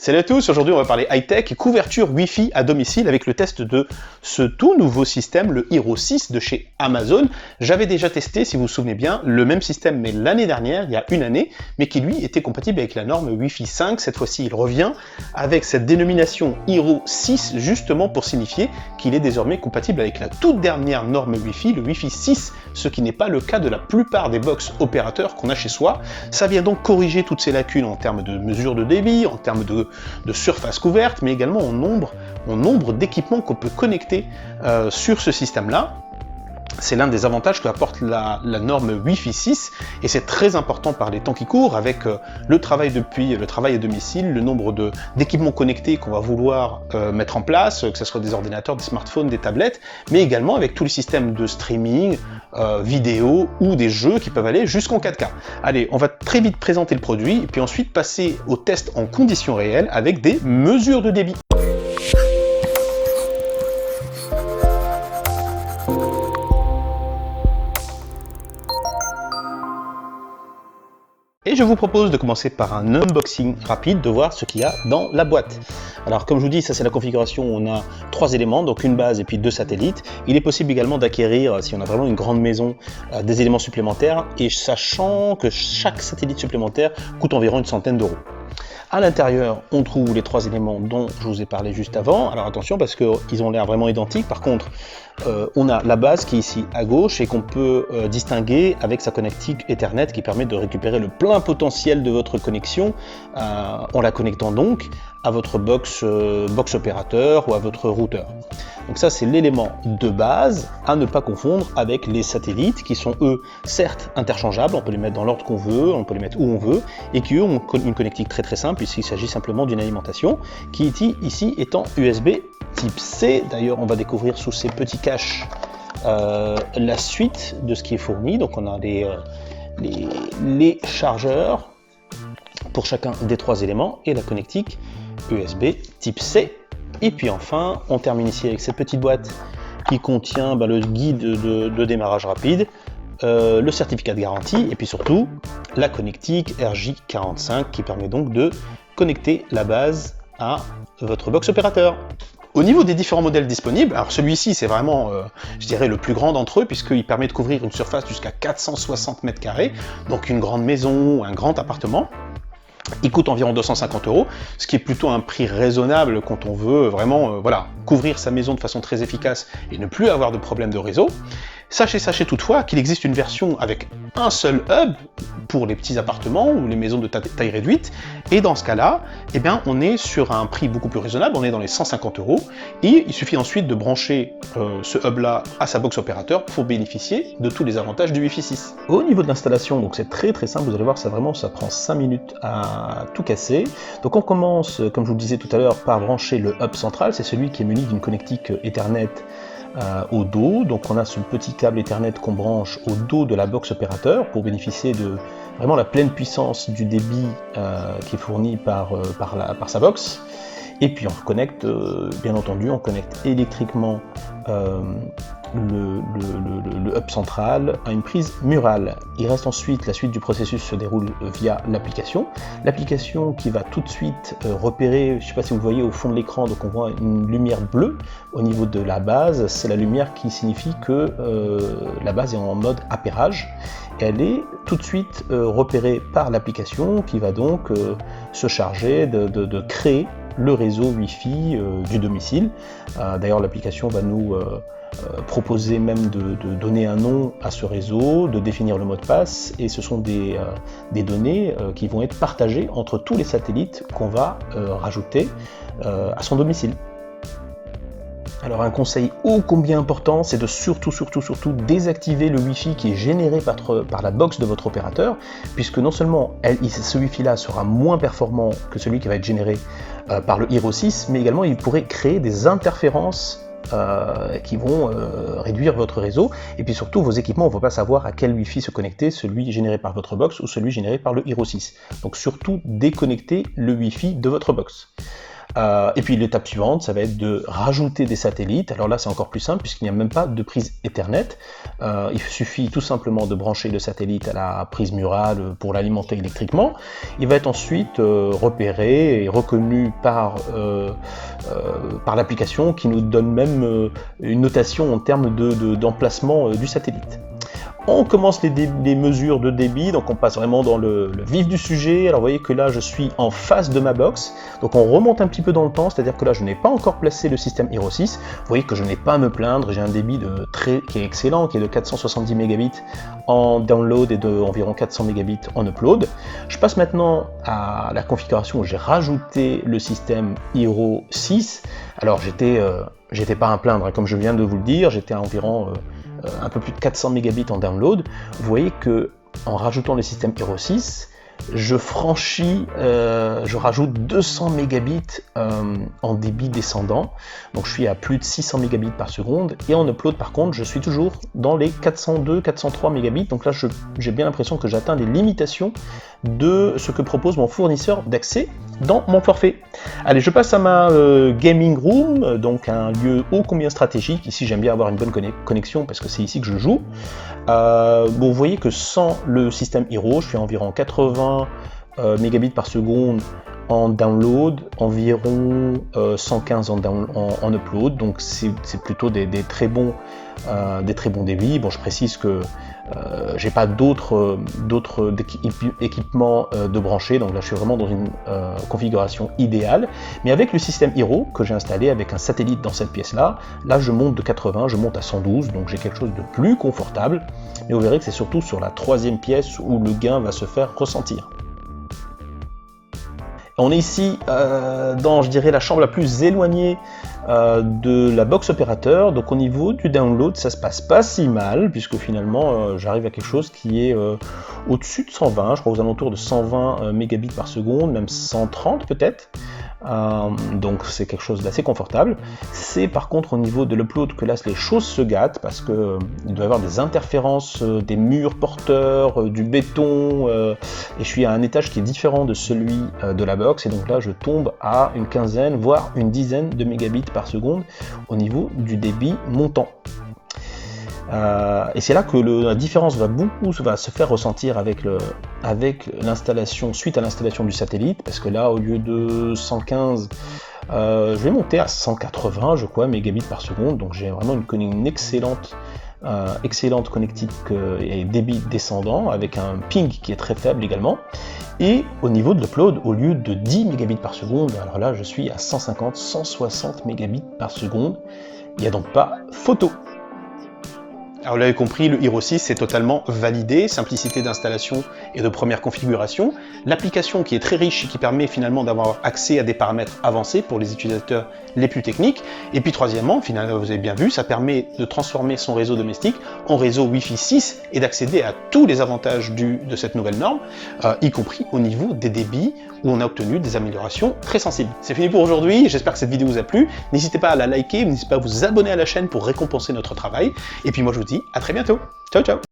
Salut à tous, aujourd'hui on va parler high-tech et couverture Wi-Fi à domicile avec le test de ce tout nouveau système, le Hero 6 de chez Amazon. J'avais déjà testé, si vous vous souvenez bien, le même système mais l'année dernière, il y a une année, mais qui lui était compatible avec la norme Wi-Fi 5. Cette fois-ci il revient avec cette dénomination Hero 6 justement pour signifier qu'il est désormais compatible avec la toute dernière norme Wi-Fi, le Wi-Fi 6, ce qui n'est pas le cas de la plupart des box opérateurs qu'on a chez soi. Ça vient donc corriger toutes ces lacunes en termes de mesure de débit, en termes de surface couverte, mais également en nombre d'équipements qu'on peut connecter sur ce système-là. C'est l'un des avantages qu'apporte la norme Wi-Fi 6 et c'est très important par les temps qui courent avec le travail à domicile, le nombre d'équipements connectés qu'on va vouloir mettre en place, que ce soit des ordinateurs, des smartphones, des tablettes, mais également avec tous les systèmes de streaming, vidéo ou des jeux qui peuvent aller jusqu'en 4K. Allez, on va très vite présenter le produit et puis ensuite passer au test en conditions réelles avec des mesures de débit. Et je vous propose de commencer par un unboxing rapide, de voir ce qu'il y a dans la boîte. Alors comme je vous dis, ça c'est la configuration où on a 3 éléments, donc une base et puis 2 satellites. Il est possible également d'acquérir, si on a vraiment une grande maison, des éléments supplémentaires, et sachant que chaque satellite supplémentaire coûte environ une centaine d'euros. À l'intérieur, on trouve les 3 éléments dont je vous ai parlé juste avant. Alors attention parce qu'ils ont l'air vraiment identiques. Par contre, on a la base qui est ici à gauche et qu'on peut distinguer avec sa connectique Ethernet qui permet de récupérer le plein potentiel de votre connexion en la connectant donc à votre box opérateur ou à votre routeur. Donc ça c'est l'élément de base à ne pas confondre avec les satellites qui sont eux certes interchangeables, on peut les mettre dans l'ordre qu'on veut, on peut les mettre où on veut et qui eux ont une connectique très simple puisqu'il s'agit simplement d'une alimentation qui ici étant USB type C. D'ailleurs on va découvrir sous ces petits caches la suite de ce qui est fourni. Donc on a les chargeurs pour chacun des 3 éléments et la connectique USB type C. Et puis enfin, on termine ici avec cette petite boîte qui contient le guide de démarrage rapide, le certificat de garantie et puis surtout la connectique RJ45 qui permet donc de connecter la base à votre box opérateur. Au niveau des différents modèles disponibles, alors celui-ci c'est vraiment, je dirais, le plus grand d'entre eux puisqu'il permet de couvrir une surface jusqu'à 460 m², donc une grande maison ou un grand appartement. Il coûte environ 250 €, ce qui est plutôt un prix raisonnable quand on veut vraiment couvrir sa maison de façon très efficace et ne plus avoir de problème de réseau. Sachez toutefois qu'il existe une version avec un seul hub pour les petits appartements ou les maisons de taille réduite, et dans ce cas-là, on est sur un prix beaucoup plus raisonnable, on est dans les 150 €, et il suffit ensuite de brancher ce hub-là à sa box opérateur pour bénéficier de tous les avantages du Wi-Fi 6. Au niveau de l'installation, donc c'est très simple, vous allez voir, ça prend 5 minutes à tout casser. Donc on commence, comme je vous le disais tout à l'heure, par brancher le hub central, c'est celui qui est muni d'une connectique Ethernet au dos. Donc on a ce petit câble Ethernet qu'on branche au dos de la box opérateur pour bénéficier de vraiment la pleine puissance du débit qui est fourni par sa box. Et puis on connecte, bien entendu, on connecte électriquement le hub central à une prise murale. Il reste ensuite, la suite du processus se déroule via l'application. L'application qui va tout de suite repérer, je ne sais pas si vous voyez au fond de l'écran, donc on voit une lumière bleue au niveau de la base, c'est la lumière qui signifie que la base est en mode appairage. Elle est tout de suite repérée par l'application qui va donc se charger de créer le réseau Wi-Fi du domicile. D'ailleurs l'application va nous proposer même de donner un nom à ce réseau, de définir le mot de passe, et ce sont des données qui vont être partagées entre tous les satellites qu'on va rajouter à son domicile. Alors un conseil ô combien important, c'est de surtout désactiver le Wi-Fi qui est généré par la box de votre opérateur, puisque non seulement ce Wi-Fi là sera moins performant que celui qui va être généré par le Hero 6, mais également il pourrait créer des interférences qui vont réduire votre réseau, et puis surtout vos équipements, on ne va pas savoir à quel Wi-Fi se connecter, celui généré par votre box ou celui généré par le Hero 6. Donc surtout déconnectez le Wi-Fi de votre box. Et puis l'étape suivante, ça va être de rajouter des satellites. Alors là, c'est encore plus simple puisqu'il n'y a même pas de prise Ethernet. Il suffit tout simplement de brancher le satellite à la prise murale pour l'alimenter électriquement. Il va être ensuite repéré et reconnu par l'application qui nous donne même une notation en termes d'emplacement du satellite. On commence les mesures de débit, donc on passe vraiment dans le vif du sujet. Alors vous voyez que là je suis en face de ma box, donc on remonte un petit peu dans le temps, c'est-à-dire que là je n'ai pas encore placé le système Hero 6. Vous voyez que je n'ai pas à me plaindre, j'ai un débit qui est excellent, qui est de 470 mégabits en download et de environ 400 mégabits en upload. Je passe maintenant à la configuration où j'ai rajouté le système Hero 6. Alors j'étais pas à me plaindre, hein, comme je viens de vous le dire, j'étais à environ un peu plus de 400 mégabits en download. Vous voyez que en rajoutant le système Hero 6, je rajoute 200 mégabits en débit descendant, donc je suis à plus de 600 mégabits par seconde, et en upload par contre je suis toujours dans les 402-403 mégabits, donc là j'ai bien l'impression que j'atteins les limitations de ce que propose mon fournisseur d'accès dans mon forfait. Allez, je passe à ma gaming room, donc un lieu ô combien stratégique. Ici j'aime bien avoir une bonne connexion parce que c'est ici que je joue. Bon, vous voyez que sans le système Hero, je suis à environ 80 mégabits par seconde en download, environ 115 en upload, donc c'est plutôt des très bons débits. Bon, je précise que j'ai pas d'autres équipements de brancher, donc là je suis vraiment dans une configuration idéale. Mais avec le système Hero que j'ai installé avec un satellite dans cette pièce-là, je monte de 80, je monte à 112, donc j'ai quelque chose de plus confortable. Mais vous verrez que c'est surtout sur la troisième pièce où le gain va se faire ressentir. On est ici dans, je dirais, la chambre la plus éloignée de la box opérateur. Donc au niveau du download, ça se passe pas si mal, puisque finalement j'arrive à quelque chose qui est au-dessus de 120, je crois aux alentours de 120 mégabits par seconde, même 130 peut-être. Donc c'est quelque chose d'assez confortable. C'est par contre au niveau de l'upload que là les choses se gâtent, parce que il doit y avoir des interférences, des murs porteurs, du béton, et je suis à un étage qui est différent de celui de la box, et donc là je tombe à une quinzaine voire une dizaine de mégabits par seconde au niveau du débit montant. Et c'est là que la différence va se faire ressentir avec l'installation, suite à l'installation du satellite, parce que là au lieu de 115, je vais monter à 180 je crois mégabits par seconde, donc j'ai vraiment une excellente connectique et débit descendant avec un ping qui est très faible également. Et au niveau de l'upload, au lieu de 10 mégabits par seconde, alors là je suis à 150-160 mégabits par seconde. Il n'y a donc pas photo. Alors vous l'avez compris, le Hero 6 est totalement validé, simplicité d'installation et de première configuration. L'application qui est très riche et qui permet finalement d'avoir accès à des paramètres avancés pour les utilisateurs les plus techniques. Et puis troisièmement, finalement vous avez bien vu, ça permet de transformer son réseau domestique en réseau Wi-Fi 6 et d'accéder à tous les avantages de cette nouvelle norme, y compris au niveau des débits où on a obtenu des améliorations très sensibles. C'est fini pour aujourd'hui, j'espère que cette vidéo vous a plu. N'hésitez pas à la liker, n'hésitez pas à vous abonner à la chaîne pour récompenser notre travail. Et puis moi je vous dis à très bientôt. Ciao ciao.